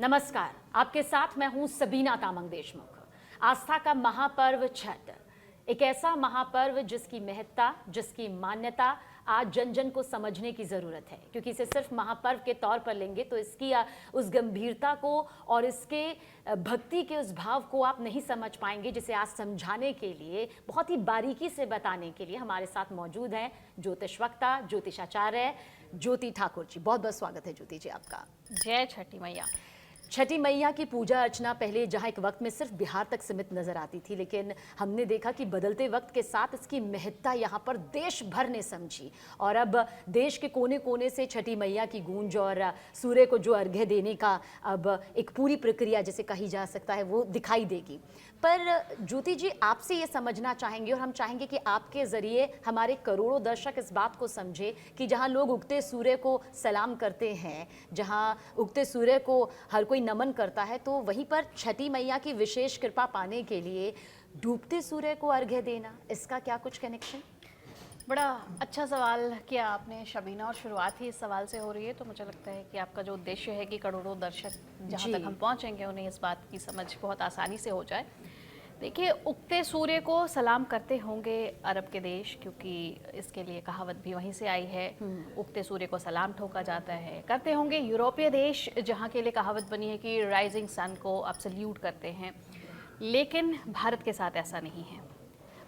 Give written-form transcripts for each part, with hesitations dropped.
नमस्कार, आपके साथ मैं हूं सबीना तामंग देशमुख। आस्था का महापर्व छठ, एक ऐसा महापर्व जिसकी महत्ता, जिसकी मान्यता आज जन जन को समझने की ज़रूरत है, क्योंकि इसे सिर्फ महापर्व के तौर पर लेंगे तो इसकी उस गंभीरता को और इसके भक्ति के उस भाव को आप नहीं समझ पाएंगे, जिसे आज समझाने के लिए, बहुत ही बारीकी से बताने के लिए हमारे साथ मौजूद हैं ज्योतिषवक्ता, ज्योतिषाचार्य ज्योति ठाकुर जी। बहुत बहुत स्वागत है ज्योति जी आपका। जय छठी मैया। छठी मैया की पूजा अर्चना पहले जहां एक वक्त में सिर्फ बिहार तक सीमित नजर आती थी, लेकिन हमने देखा कि बदलते वक्त के साथ इसकी महत्ता यहां पर देश भर ने समझी और अब देश के कोने कोने से छठी मैया की गूंज और सूर्य को जो अर्घ्य देने का अब एक पूरी प्रक्रिया जिसे कही जा सकता है वो दिखाई देगी। पर ज्योति जी, आपसे ये समझना चाहेंगे और हम चाहेंगे कि आपके ज़रिए हमारे करोड़ों दर्शक इस बात को समझे कि जहाँ लोग उगते सूर्य को सलाम करते हैं, जहाँ उगते सूर्य को हर कोई नमन करता है, तो वहीं पर छठी मैया की विशेष कृपा पाने के लिए डूबते सूर्य को अर्घ्य देना, इसका क्या कुछ कनेक्शन? बड़ा अच्छा सवाल किया आपने शबीना, और शुरुआत ही इस सवाल से हो रही है, तो मुझे लगता है कि आपका जो उद्देश्य है कि करोड़ों दर्शक जहाँ तक हम पहुँचेंगे उन्हें इस बात की समझ बहुत आसानी से हो जाए। देखिए, उगते सूर्य को सलाम करते होंगे अरब के देश, क्योंकि इसके लिए कहावत भी वहीं से आई है, उगते सूर्य को सलाम ठोका जाता है। करते होंगे यूरोपीय देश, जहाँ के लिए कहावत बनी है कि राइजिंग सन को आप सल्यूट करते हैं। लेकिन भारत के साथ ऐसा नहीं है।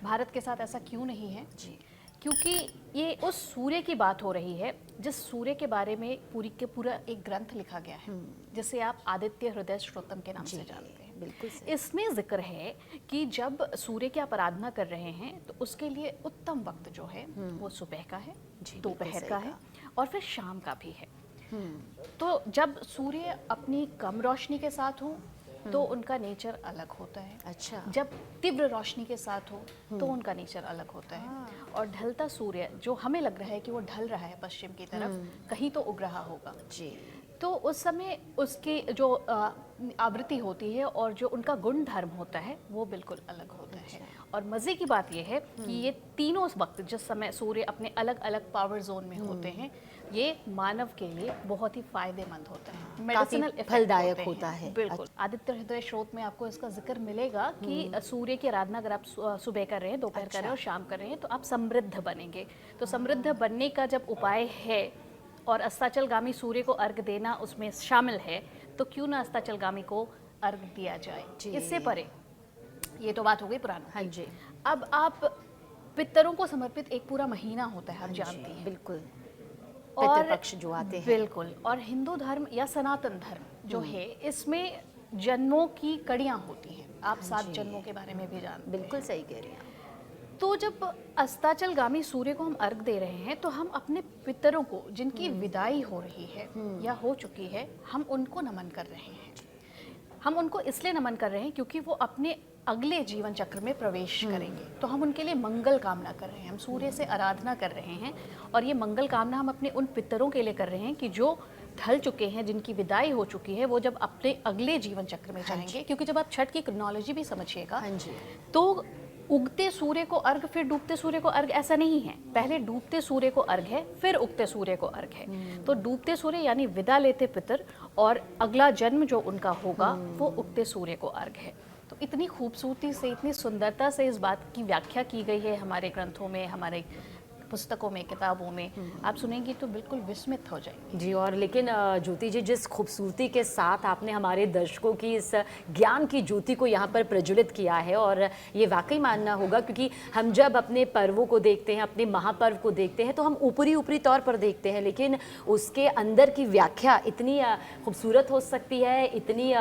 भारत के साथ ऐसा क्यों नहीं है? जी, क्योंकि ये उस सूर्य की बात हो रही है जिस सूर्य के बारे में पूरा एक ग्रंथ लिखा गया है, जिसे आप आदित्य हृदय श्रोतम के नाम से जानते हैं। बिल्कुल सही। इसमें जिक्र है कि जब सूर्य की आप आराधना कर रहे हैं तो उसके लिए उत्तम वक्त जो है वो सुबह का है, दोपहर का है और फिर शाम का भी है। तो जब सूर्य अपनी कम रोशनी के साथ हो तो उनका नेचर अलग होता है। अच्छा। जब तीव्र रोशनी के साथ हो तो उनका नेचर अलग होता है। और ढलता सूर्य जो हमें लग रहा है कि वो ढल रहा है पश्चिम की तरफ, कहीं तो उग रहा होगा जी, तो उस समय उसकी जो आवृत्ति होती है और जो उनका गुण धर्म होता है वो बिल्कुल अलग होता है। और मज़े की बात यह है कि ये तीनों वक्त जिस समय सूर्य अपने अलग अलग पावर जोन में होते हैं, ये मानव के लिए बहुत ही फायदेमंद होता है, मेडिसिनल फलदायक होता है। बिल्कुल। आदित्य हृदय स्रोत में आपको इसका जिक्र मिलेगा कि सूर्य की आराधना अगर आप सुबह कर रहे हैं, दोपहर कर रहे हैं और शाम कर रहे हैं तो आप समृद्ध बनेंगे। तो समृद्ध बनने का जब उपाय है और अस्ताचलगामी सूर्य को अर्घ देना उसमें शामिल है, तो क्यों ना अस्ताचलगामी को अर्घ दिया जाए। इससे परे ये तो बात हो गई पुरानी। हाँ जी। अब आप पितरों को समर्पित एक पूरा महीना होता है, आप जानती हैं। बिल्कुल। और पितृपक्ष जो आते हैं। बिल्कुल। और हिंदू धर्म या सनातन धर्म जो है, इसमें जन्मों की कड़ियाँ होती हैं। आप 7 जन्मों के बारे में भी जानते हैं। बिल्कुल सही कह रही हैं। तो जब अस्ताचलगामी सूर्य को हम अर्घ दे रहे हैं तो हम अपने पितरों को, जिनकी विदाई हो रही है या हो चुकी है, हम उनको नमन कर रहे हैं। हम उनको इसलिए नमन कर रहे हैं क्योंकि वो अपने अगले जीवन चक्र में प्रवेश करेंगे, तो हम उनके लिए मंगल कामना कर रहे हैं। हम सूर्य से आराधना कर रहे हैं और ये मंगल कामना हम अपने उन पितरों के लिए कर रहे हैं कि जो ढल चुके हैं, जिनकी विदाई हो चुकी है, वो जब अपने अगले जीवन चक्र में जाएंगे। क्योंकि जब आप छठ की क्रोनोलॉजी भी समझिएगा तो उगते सूर्य को अर्घ फिर डूबते सूर्य को अर्घ ऐसा नहीं है। पहले डूबते सूर्य को अर्घ है, फिर उगते सूर्य को अर्घ है। तो डूबते सूर्य यानी विदा लेते पितर, और अगला जन्म जो उनका होगा वो उगते सूर्य को अर्घ है। तो इतनी खूबसूरती से, इतनी सुंदरता से इस बात की व्याख्या की गई है हमारे ग्रंथों में, हमारे पुस्तकों में, किताबों में। आप सुनेंगी तो बिल्कुल विस्मित हो जाएंगी। जी। और लेकिन ज्योति जी, जिस खूबसूरती के साथ आपने हमारे दर्शकों की इस ज्ञान की ज्योति को यहाँ पर प्रज्वलित किया है, और ये वाकई मानना होगा, क्योंकि हम जब अपने पर्वों को देखते हैं, अपने महापर्व को देखते हैं, तो हम ऊपरी तौर पर देखते हैं, लेकिन उसके अंदर की व्याख्या इतनी खूबसूरत हो सकती है, इतनी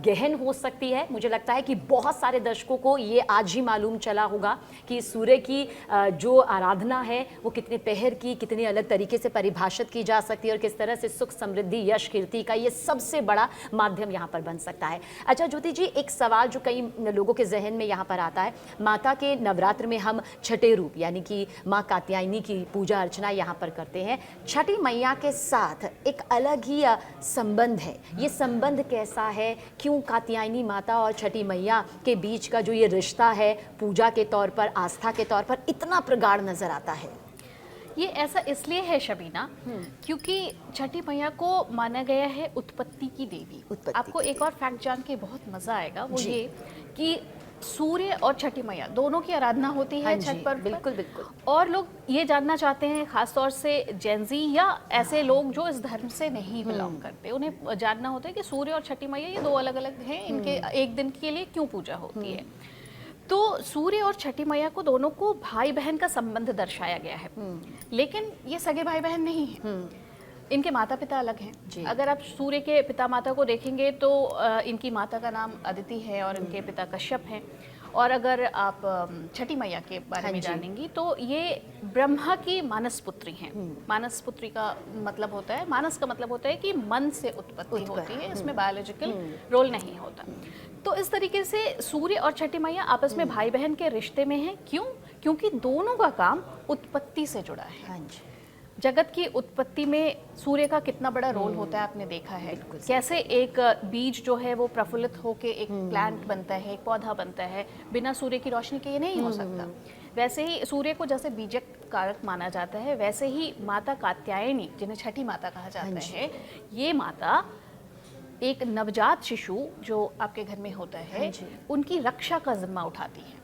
गहन हो सकती है। मुझे लगता है कि बहुत सारे दर्शकों को ये आज ही मालूम चला होगा कि सूर्य की जो आराधना है वो कितने पहर की, कितनी अलग तरीके से परिभाषित की जा सकती है और किस तरह से सुख, समृद्धि, यश, कीर्ति का ये सबसे बड़ा माध्यम यहाँ पर बन सकता है। अच्छा ज्योति जी, एक सवाल जो कई लोगों के जहन में यहाँ पर आता है, माता के नवरात्र में हम छठे रूप यानी कि माँ कात्यायनी की पूजा अर्चना यहाँ पर करते हैं। छठी मैया के साथ एक अलग ही संबंध है। ये संबंध कैसा है? क्यों कात्यायनी माता और छठी मैया के बीच का जो ये रिश्ता है, पूजा के तौर पर, आस्था के तौर पर इतना प्रगाढ़ नजर आता है? ये ऐसा इसलिए है शबीना क्योंकि छठी मैया को माना गया है उत्पत्ति की देवी। आपको एक और फैक्ट जान के बहुत मजा आएगा, वो ये कि सूर्य और छठी मैया दोनों की आराधना होती है छठ पर्व पर। बिल्कुल बिल्कुल। और लोग ये जानना चाहते हैं, खासतौर से जेंजी या ऐसे लोग जो इस धर्म से नहीं बिलोंग करते, उन्हें जानना होता है कि सूर्य और छठी मैया ये दो अलग अलग हैं, इनके एक दिन के लिए क्यों पूजा होती है। तो सूर्य और छठी मैया को दोनों को भाई बहन का संबंध दर्शाया गया है, लेकिन ये सगे भाई बहन नहीं है, इनके माता पिता अलग हैं। अगर आप सूर्य के पिता माता को देखेंगे तो इनकी माता का नाम अदिति है और इनके पिता कश्यप हैं। और अगर आप छठी मैया के बारे में जानेंगी तो ये ब्रह्मा की मानस पुत्री हैं। मानस पुत्री का मतलब होता है, मानस का मतलब होता है कि मन से उत्पत्ति होती है, इसमें बायोलॉजिकल रोल नहीं होता। तो इस तरीके से सूर्य और छठी मैया आपस में भाई बहन के रिश्ते में हैं। क्यों? क्योंकि दोनों का काम उत्पत्ति से जुड़ा है। जगत की उत्पत्ति में सूर्य का कितना बड़ा रोल होता है आपने देखा है, कैसे एक बीज जो है वो प्रफुल्लित होकर एक प्लांट बनता है, एक पौधा बनता है, बिना सूर्य की रोशनी के ये नहीं हो सकता। वैसे ही सूर्य को जैसे बीजक कारक माना जाता है, वैसे ही माता कात्यायनी, जिन्हें छठी माता कहा जाता है, ये माता एक नवजात शिशु जो आपके घर में होता है उनकी रक्षा का जिम्मा उठाती है।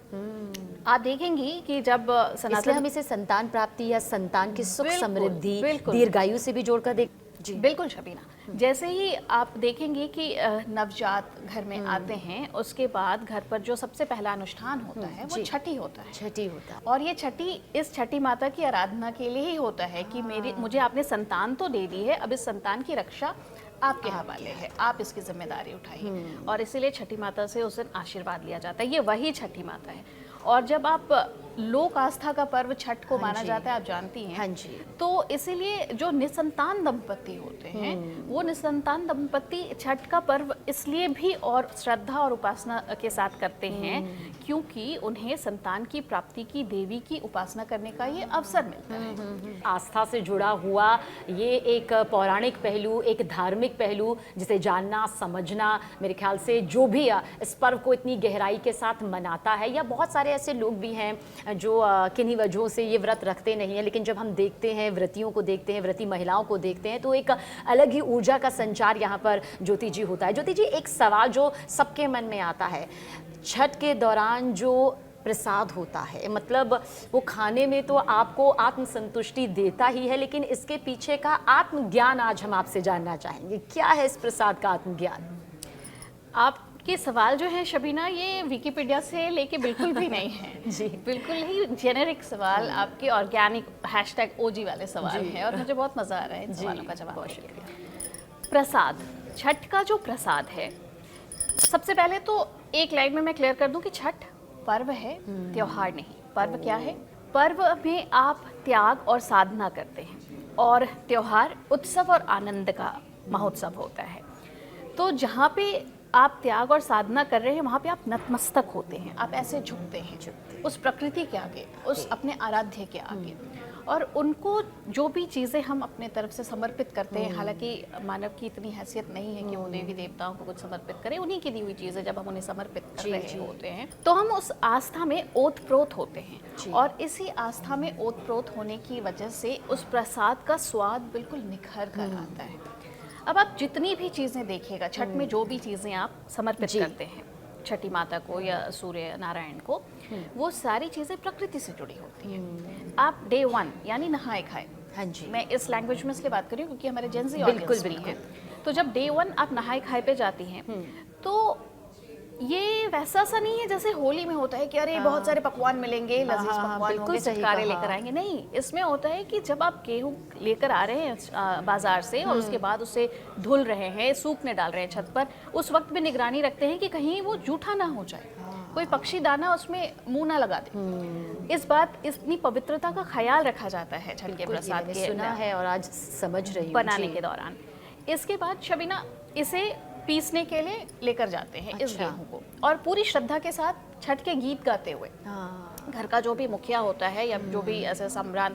आप देखेंगी कि जब इसलिए हम इसे संतान प्राप्ति या संतान की सुख समृद्धि दीर्घायु से भी जोड़कर देख। जी बिल्कुल शबीना, जैसे ही आप देखेंगे कि नवजात घर में आते हैं, उसके बाद घर पर जो सबसे पहला अनुष्ठान होता है वो छठी होता है। छठी होता है और ये छठी इस छठी माता की आराधना के लिए ही होता है कि मुझे आपने संतान तो दे दी है, अब इस संतान की रक्षा आपके हवाले है, आप इसकी जिम्मेदारी उठाइए। और इसीलिए छठी माता से उस दिन आशीर्वाद लिया जाता है। ये वही छठी माता है। और जब आप लोक आस्था का पर्व छठ को माना जाता है, आप जानती हैं, तो इसीलिए जो निसंतान दंपति होते हैं वो निसंतान दंपति छठ का पर्व इसलिए भी और श्रद्धा और उपासना के साथ करते हैं क्योंकि उन्हें संतान की प्राप्ति की देवी की उपासना करने का ये अवसर मिलता है। आस्था से जुड़ा हुआ ये एक पौराणिक पहलू, एक धार्मिक पहलू जिसे जानना समझना, मेरे ख्याल से जो भी इस पर्व को इतनी गहराई के साथ मनाता है, या बहुत सारे ऐसे लोग भी हैं जो किन्हीं वजहों से ये व्रत रखते नहीं हैं, लेकिन जब हम देखते हैं व्रतियों को देखते हैं, व्रती महिलाओं को देखते हैं, तो एक अलग ही ऊर्जा का संचार यहाँ पर ज्योति जी होता है। ज्योति जी, एक सवाल जो सबके मन में आता है, छठ के दौरान जो प्रसाद होता है, मतलब वो खाने में तो आपको आत्मसंतुष्टि देता ही है, लेकिन इसके पीछे का आत्मज्ञान आज हम आपसे जानना चाहेंगे। क्या है इस प्रसाद का आत्मज्ञान? आपके सवाल जो है शबीना, ये विकिपीडिया से लेके बिल्कुल भी नहीं है। जी बिल्कुल ही जेनेरिक सवाल, आपके ऑर्गेनिक #OG वाले सवाल हैं और मुझे बहुत मज़ा आ रहा है इन सवालों का जवाब देने के। प्रसाद, छठ का जो प्रसाद है, सबसे पहले तो एक लाइन में मैं क्लियर कर दूं कि छठ पर्व है, त्योहार नहीं। पर्व क्या है? पर्व में आप त्याग और साधना करते हैं और त्योहार उत्सव और आनंद का महोत्सव होता है। तो जहाँ पे आप त्याग और साधना कर रहे हैं वहाँ पे आप नतमस्तक होते हैं, आप ऐसे झुकते हैं उस प्रकृति के आगे, उस अपने आराध्य के आगे। और उनको जो भी चीज़ें हम अपने तरफ से समर्पित करते हैं, हालांकि मानव की इतनी हैसियत नहीं है कि वो देवी देवताओं को कुछ समर्पित करें, उन्हीं की दी हुई चीज़ें जब हम उन्हें समर्पित कर रहे होते हैं तो हम उस आस्था में ओतप्रोत होते हैं। और इसी आस्था में ओतप्रोत होने की वजह से उस प्रसाद का स्वाद बिल्कुल निखर कर आता है। अब आप जितनी भी चीज़ें देखिएगा छठ में, जो भी चीज़ें आप समर्पित करते हैं छठी माता को या सूर्य नारायण को, वो सारी चीज़ें प्रकृति से जुड़ी होती हैं। आप डे 1 यानी नहाए खाए, हाँ जी, मैं इस लैंग्वेज में इसलिए बात कर रही हूँ क्योंकि हमारे जेंजी ऑडियंस भी है। तो जब डे 1 आप नहाए खाए पे जाती हैं तो ये वैसा सा नहीं है जैसे होली में होता है कि अरे बहुत सारे पकवान मिलेंगे, लजीज पकवान होंगे, चटकारे लेकर आएंगे। नहीं, इसमें होता है कि जब आप गेहूँ लेकर आ रहे हैं बाजार से और उसके बाद उसे धुल रहे हैं, सूखने डाल रहे हैं छत पर, उस वक्त भी निगरानी रखते हैं कि कहीं वो जूठा ना हो जाए, कोई पक्षी दाना उसमें मुंह ना लगा दे। इस बात, इतनी पवित्रता का ख्याल रखा जाता है छठ के प्रसाद के, सुना है और आज समझ रही हूँ बनाने के दौरान। इसके बाद शबीना इसे पीसने के लिए लेकर जाते हैं इस गेहूं को, और पूरी श्रद्धा के साथ छठ के गीत गाते हुए घर का जो भी मुखिया होता है या जो भी ऐसे सम्राट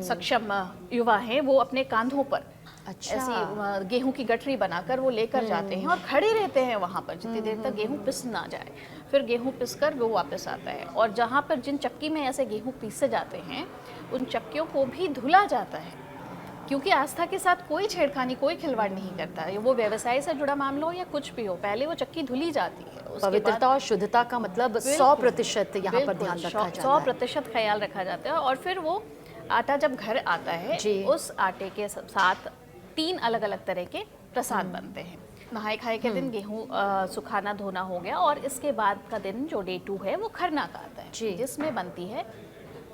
सक्षम युवा हैं वो अपने कांधों पर अच्छा। ऐसी गेहूं की गठरी बनाकर वो लेकर जाते हैं और खड़े रहते हैं वहाँ पर जितनी देर तक गेहूं पिस ना जाए। फिर गेहूं पिस कर वो वापस आता है, और जहाँ पर जिन चक्की में ऐसे गेहूं पीसे जाते हैं उन चक्कियों को भी धुला जाता है, क्योंकि आस्था के साथ कोई छेड़खानी, कोई खिलवाड़ नहीं करता है। वो व्यवसाय से जुड़ा मामला हो या कुछ भी हो, पहले वो चक्की धुली जाती है। उसके पवित्रता और शुद्धता का मतलब 100% यहाँ पर बिल्कुल, ध्यान रखा जाता है। 100% ख्याल रखा जाता है। और फिर वो आटा जब घर आता है, जी। उस आटे के साथ 3 अलग अलग तरह के प्रसाद बनते हैं। नहाए खाए के दिन गेहूं सुखाना धोना हो गया, और इसके बाद का दिन जो डे 2 है वो खरना का आता जी। है, जिसमें बनती है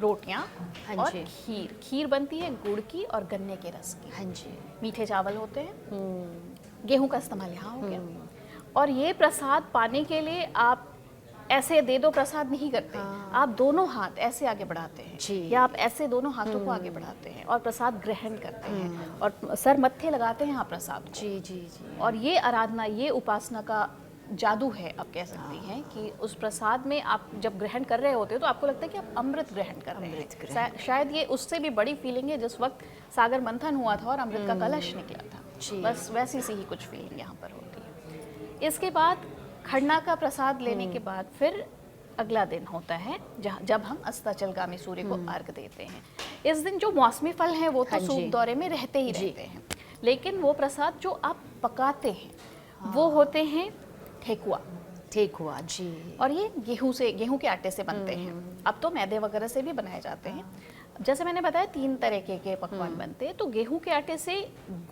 रोटियां हाँ और जी। खीर बनती है गुड़ की और गन्ने के रस की। हाँ जी। मीठे चावल होते हैं, गेहूं का इस्तेमाल यहाँ हो गया। और ये प्रसाद पाने के लिए आप ऐसे दे दो प्रसाद नहीं करते, आप दोनों हाथ ऐसे आगे बढ़ाते जी। हैं, या आप ऐसे दोनों हाथों को आगे बढ़ाते हैं और प्रसाद ग्रहण करते हैं, और सर मत्थे लगाते हैं आप प्रसाद को। जी जी जी। और ये आराधना, ये उपासना का जादू है, आप कह सकती हैं कि उस प्रसाद में आप जब ग्रहण कर रहे होते हो तो आपको लगता है कि आप अमृत ग्रहण कर रहे हैं। शायद ये उससे भी बड़ी फीलिंग है जिस वक्त सागर मंथन हुआ था और अमृत का कलश निकला था, बस वैसी सी ही कुछ फीलिंग यहाँ पर होती है। इसके बाद खरना का प्रसाद लेने के बाद फिर अगला दिन होता है जब हम अस्ताचलगामी सूर्य को अर्घ देते हैं। इस दिन जो मौसमी फल हैं वो तो सूप दौरे में रहते ही रहते हैं, लेकिन वो प्रसाद जो आप पकाते हैं वो होते हैं ठेकुआ जी। और ये गेहूं के आटे से बनते हैं। अब तो मैदे वगैरह से भी बनाए जाते हैं। जैसे मैंने बताया 3 तरह के पकवान बनते हैं। तो गेहूं के आटे से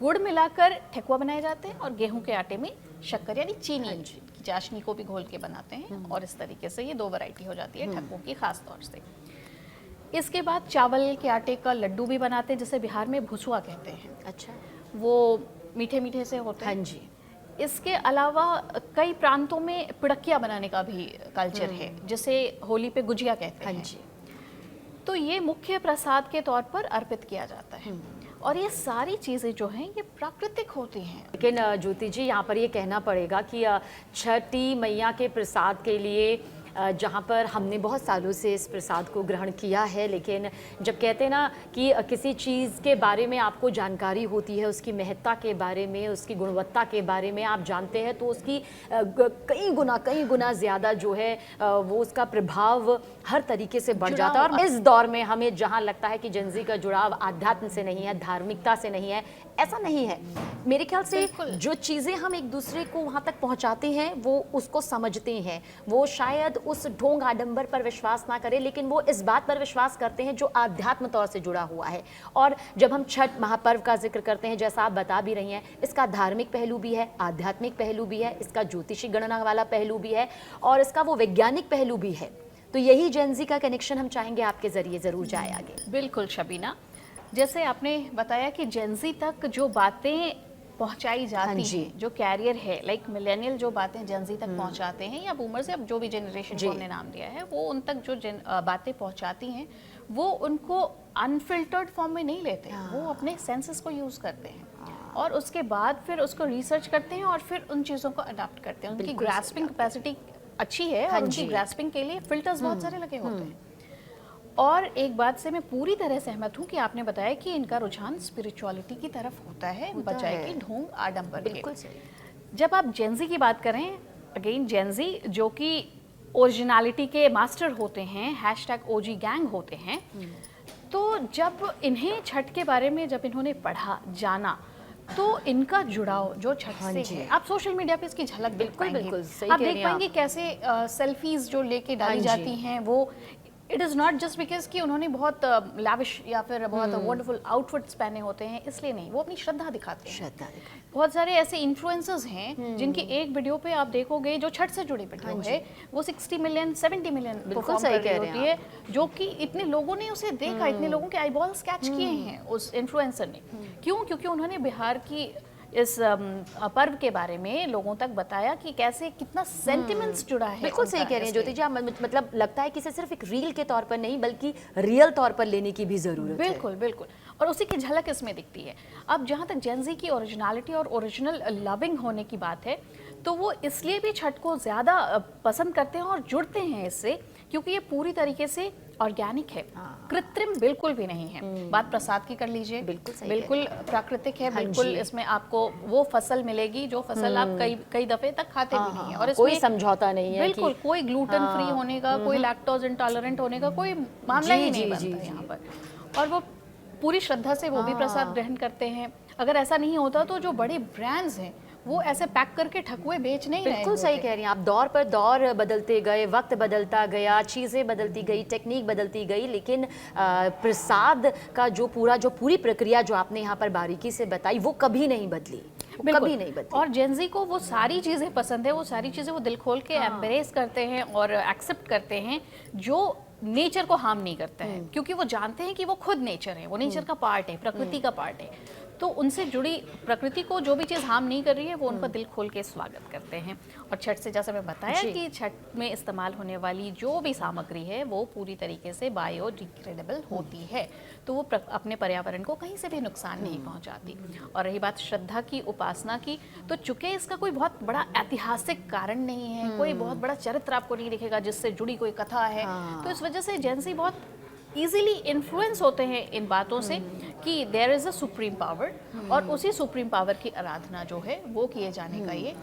गुड़ मिलाकर ठेकुआ बनाए जाते हैं, और गेहूं के आटे में शक्कर यानी चीनी की चाशनी को भी घोल के बनाते हैं, और इस तरीके से ये 2 वैरायटी हो जाती है ठेकुओं की खास तौर से। इसके बाद चावल के आटे का लड्डू भी बनाते हैं, जिसे बिहार में भुसुआ कहते हैं। अच्छा। वो मीठे मीठे से होते हैं। हाँ जी। इसके अलावा कई प्रांतों में पिड़किया बनाने का भी कल्चर है, जिसे होली पे गुजिया कहते हैं। हाँ जी। तो ये मुख्य प्रसाद के तौर पर अर्पित किया जाता है, और ये सारी चीज़ें जो हैं ये प्राकृतिक होती हैं। लेकिन ज्योति जी, यहाँ पर ये कहना पड़ेगा कि छठी मैया के प्रसाद के लिए जहाँ पर हमने बहुत सालों से इस प्रसाद को ग्रहण किया है, लेकिन जब कहते हैं ना कि किसी चीज़ के बारे में आपको जानकारी होती है, उसकी महत्ता के बारे में, उसकी गुणवत्ता के बारे में आप जानते हैं, तो उसकी कई गुना ज़्यादा जो है वो उसका प्रभाव हर तरीके से बढ़ जाता है। और इस दौर में हमें जहाँ लगता है कि जेनजी का जुड़ाव आध्यात्म से नहीं है, धार्मिकता से नहीं है, ऐसा नहीं है। मेरे ख्याल से जो चीज़ें हम एक दूसरे को वहाँ तक पहुँचाते हैं वो उसको समझते हैं। वो शायद उस ढोंग आडंबर पर विश्वास ना करें, लेकिन वो इस बात पर विश्वास करते हैं जो आध्यात्म तौर से जुड़ा हुआ है। और जब हम छठ महापर्व का जिक्र करते हैं, जैसा आप बता भी रही हैं, इसका धार्मिक पहलू भी है, आध्यात्मिक पहलू भी है, इसका ज्योतिषी गणना वाला पहलू भी है, और इसका वो वैज्ञानिक पहलू भी है। तो यही जेनजी का कनेक्शन हम चाहेंगे आपके जरिए ज़रूर जाए आगे। बिल्कुल शबीना, जैसे आपने बताया कि जेनजी तक जो बातें पहुंचाई जाती हैं, जो कैरियर है, लाइक मिलेनियल जो बातें जेनजी तक पहुंचाते हैं, या बूमर से अब जो भी जनरेशन को हमने नाम दिया है, वो उन तक जो बातें पहुंचाती हैं वो उनको अनफिल्टर्ड फॉर्म में नहीं लेते, वो अपने सेंसेस को यूज़ करते हैं, और उसके बाद फिर उसको रिसर्च करते हैं और फिर उन चीज़ों को अडॉप्ट करते हैं। उनकी ग्रास्पिंग कैपेसिटी अच्छी है, और उनकी ग्रास्पिंग के लिए फिल्टर्स बहुत सारे लगे होते हैं। और एक बात से मैं पूरी तरह सहमत हूँ कि आपने बताया कि इनका रुझान स्पिरिचुअलिटी की तरफ होता है, बजाय कि ढोंग आडंबर के। बिल्कुल सही। जब आप जेनजी की बात करें, अगेन जेनजी जो कि ओरिजिनलिटी के मास्टर होते हैं, #OG गैंग होते हैं, तो जब इन्हें छठ के बारे में जब इन्होंने पढ़ा, जाना, तो इनका जुड़ाव जो छठ से है, आप सोशल मीडिया पे इसकी झलक देख पाएंगे। आप देख पाएंगे कैसे सेल्फीज जो लेके डाली जाती हैं, वो it is not just because कि उन्होंने बहुत लैविश या फिर बहुत वंडरफुल आउटफिट्स पहने होते हैं, इसलिए नहीं, वो अपनी श्रद्धा दिखाते हैं। बहुत सारे ऐसे इन्फ्लुएंसर्स हैं जिनकी एक वीडियो पे आप देखोगे जो छठ से जुड़ी वीडियो है, वो 60 मिलियन 70 मिलियन परफॉर्म कर रही होती है, जो कि इतने लोगों ने उसे देखा, इतने लोगों के आईबॉल्स कैच किए हैं उस इन्फ्लुएंसर ने। क्यों? क्योंकि उन्होंने बिहार की इस पर्व के बारे में लोगों तक बताया कि कैसे कितना सेंटिमेंट्स जुड़ा है। बिल्कुल सही कह रही हैं ज्योति जी, मतलब लगता है कि इसे सिर्फ एक रील के तौर पर नहीं बल्कि रियल तौर पर लेने की भी ज़रूरत है। बिल्कुल बिल्कुल, और उसी की झलक इसमें दिखती है। अब जहाँ तक जेनजी की ओरिजिनलिटी और ओरिजिनल लविंग होने की बात है, तो वो इसलिए भी छठ को ज़्यादा पसंद करते हैं और जुड़ते हैं इससे, क्योंकि ये पूरी तरीके से ऑर्गेनिक है, कृत्रिम बिल्कुल भी नहीं है। बात प्रसाद की कर लीजिए, बिल्कुल सही बिल्कुल प्राकृतिक है, हाँ बिल्कुल जी। इसमें आपको वो फसल मिलेगी जो फसल आप कई दफे तक खाते भी नहीं है। और कोई इसमें समझौता नहीं है बिल्कुल कि कोई ग्लूटेन फ्री होने का, कोई लैक्टोज इंटॉलरेंट होने का कोई मामला जी, ही नहीं जी, बनता जी, यहाँ पर। और वो पूरी श्रद्धा से वो भी प्रसाद ग्रहण करते हैं। अगर ऐसा नहीं होता तो जो बड़े ब्रांड्स हैं वो ऐसे पैक करके ठकुए बेच नहीं रहे बिल्कुल सही कह रही हैं आप। दौर पर दौर बदलते गए, वक्त बदलता गया, चीज़ें बदलती गई, टेक्निक बदलती गई, लेकिन प्रसाद का जो पूरी प्रक्रिया जो आपने यहाँ पर बारीकी से बताई वो कभी नहीं बदली, वो कभी नहीं बदली। और जेंजी को वो सारी चीज़ें पसंद है, वो सारी चीज़ें वो दिल खोल के एम्ब्रेस करते हैं और एक्सेप्ट करते हैं जो नेचर को हार्म नहीं करते हैं, क्योंकि वो जानते हैं कि वो खुद नेचर है, वो नेचर का पार्ट है, प्रकृति का पार्ट है। तो उनसे जुड़ी प्रकृति को जो भी चीज़ हार्म नहीं कर रही है वो उनका दिल खोल के स्वागत करते हैं। और छठ से जैसे मैं बताया कि छठ में इस्तेमाल होने वाली जो भी सामग्री है वो पूरी तरीके से बायोडिग्रेडेबल होती है, तो वो अपने पर्यावरण को कहीं से भी नुकसान नहीं पहुंचाती। और रही बात श्रद्धा की, उपासना की, तो चूंकि इसका कोई बहुत बड़ा ऐतिहासिक कारण नहीं है, कोई बहुत बड़ा चरित्र आपको नहीं दिखेगा जिससे जुड़ी कोई कथा है, तो इस वजह से जैन ज़ी बहुत इजीली इन्फ्लुएंस होते हैं इन बातों से कि there is a supreme power, और उसी सुप्रीम पावर की आराधना जो है वो किए जाने का ये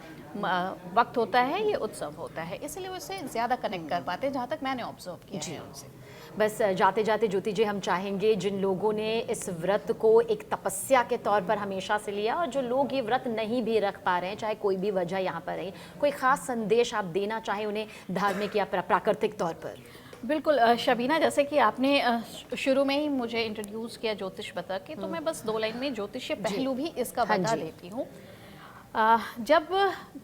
वक्त होता है, ये उत्सव होता है, इसलिए वो इससे ज़्यादा कनेक्ट कर पाते हैं, जहाँ तक मैंने ऑब्जर्व किया है उनसे। बस जाते जाते ज्योति जी, हम चाहेंगे जिन लोगों ने इस व्रत को एक तपस्या के तौर पर हमेशा से लिया और जो लोग ये व्रत नहीं भी रख पा रहे हैं, चाहे कोई भी वजह यहाँ पर रही, कोई ख़ास संदेश आप देना चाहें उन्हें धार्मिक या प्राकृतिक तौर पर? बिल्कुल शबीना, जैसे कि आपने शुरू में ही मुझे इंट्रोड्यूस किया ज्योतिष बता के, तो मैं बस 2 लाइन में ज्योतिषीय पहलू भी इसका बता देती हूँ। जब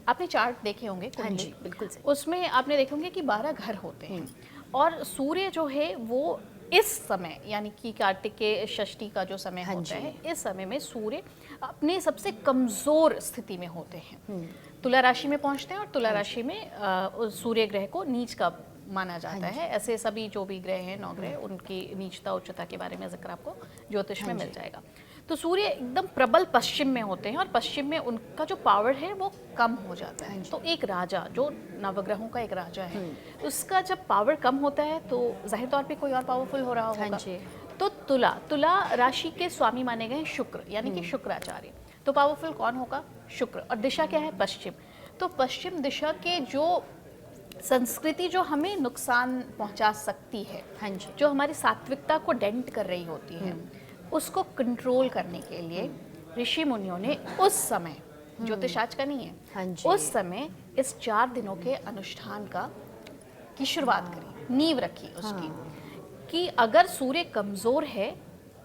आपने चार्ट देखे होंगे कुंडली, बिल्कुल सही। उसमें आपने देखे होंगे कि 12 घर होते हैं और सूर्य जो है वो इस समय यानी कि कार्तिक के षष्ठी का जो समय होता है, इस समय में सूर्य अपने सबसे कमज़ोर स्थिति में होते हैं, तुला राशि में पहुंचते हैं और तुला राशि में सूर्य ग्रह को नीच का माना जाता है। ऐसे सभी जो भी ग्रह हैं, 9 ग्रह, उनकी नीचता उच्चता के बारे में जिक्र आपको ज्योतिष में मिल जाएगा। तो सूर्य एकदम प्रबल पश्चिम में होते हैं और पश्चिम में उनका जो पावर है वो कम हो जाता है। तो एक राजा जो नवग्रहों का एक राजा है, उसका जब पावर कम होता है तो जाहिर तौर पे कोई और पावरफुल हो रहा होगा। तो तुला राशि के स्वामी माने गए शुक्र, यानी कि शुक्राचार्य। तो पावरफुल कौन होगा? शुक्र। और दिशा क्या है? पश्चिम। तो पश्चिम दिशा के जो संस्कृति जो हमें नुकसान पहुंचा सकती है, जो हमारी सात्विकता को डेंट कर रही होती है, उसको कंट्रोल करने के लिए ऋषि मुनियों ने उस समय, ज्योतिष आज का नहीं है, उस समय इस 4 दिनों के अनुष्ठान की शुरुआत करी, नींव रखी उसकी, कि अगर सूर्य कमजोर है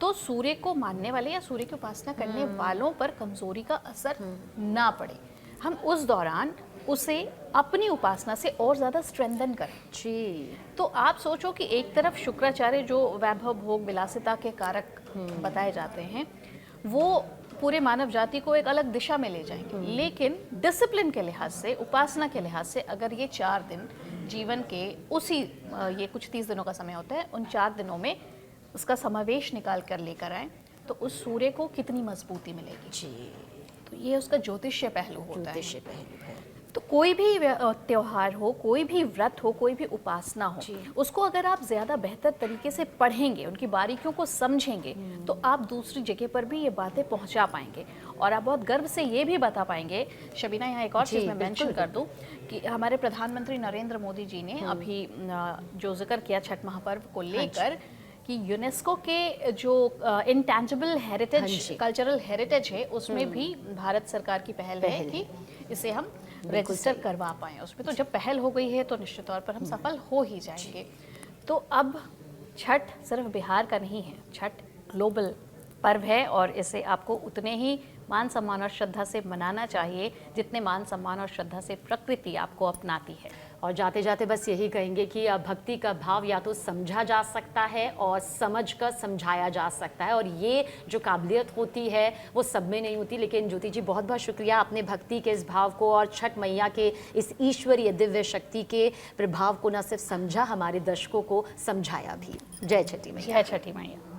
तो सूर्य को मानने वाले या सूर्य की उपासना करने वालों पर कमजोरी का असर ना पड़े। हम उस दौरान उसे अपनी उपासना से और ज़्यादा स्ट्रेंथन करें। जी। तो आप सोचो कि एक तरफ शुक्राचार्य जो वैभव भोग विलासिता के कारक बताए जाते हैं, वो पूरे मानव जाति को एक अलग दिशा में ले जाएंगे, लेकिन डिसिप्लिन के लिहाज से, उपासना के लिहाज से अगर ये 4 दिन जीवन के उसी ये कुछ 30 दिनों का समय होता है, उन 4 दिनों में उसका समावेश निकाल कर लेकर आए तो उस सूर्य को कितनी मजबूती मिलेगी। जी। तो ये उसका ज्योतिषीय पहलू होता है। तो कोई भी त्योहार हो, कोई भी व्रत हो, कोई भी उपासना हो, उसको अगर आप ज़्यादा बेहतर तरीके से पढ़ेंगे, उनकी बारीकियों को समझेंगे, तो आप दूसरी जगह पर भी ये बातें पहुंचा पाएंगे और आप बहुत गर्व से ये भी बता पाएंगे। शबीना, यहाँ एक और चीज़ मैं मेंशन कर दूं कि हमारे प्रधानमंत्री नरेंद्र मोदी जी ने अभी जो जिक्र किया छठ महापर्व को लेकर कि यूनेस्को के जो इंटैंजिबल हेरिटेज, कल्चरल हेरिटेज है, उसमें भी भारत सरकार की पहल है कि इसे हम रजिस्टर करवा पाएँ उसमें। तो जब पहल हो गई है तो निश्चित तौर पर हम सफल हो ही जाएंगे। तो अब छठ सिर्फ बिहार का नहीं है, छठ ग्लोबल पर्व है और इसे आपको उतने ही मान सम्मान और श्रद्धा से मनाना चाहिए जितने मान सम्मान और श्रद्धा से प्रकृति आपको अपनाती है। और जाते जाते बस यही कहेंगे कि भक्ति का भाव या तो समझा जा सकता है और समझ कर समझाया जा सकता है, और ये जो काबिलियत होती है वो सब में नहीं होती। लेकिन ज्योति जी, बहुत बहुत शुक्रिया, आपने भक्ति के इस भाव को और छठ मैया के इस ईश्वरीय दिव्य शक्ति के प्रभाव को न सिर्फ समझा, हमारे दर्शकों को समझाया भी। जय छठी मैया। जय छठी मैया।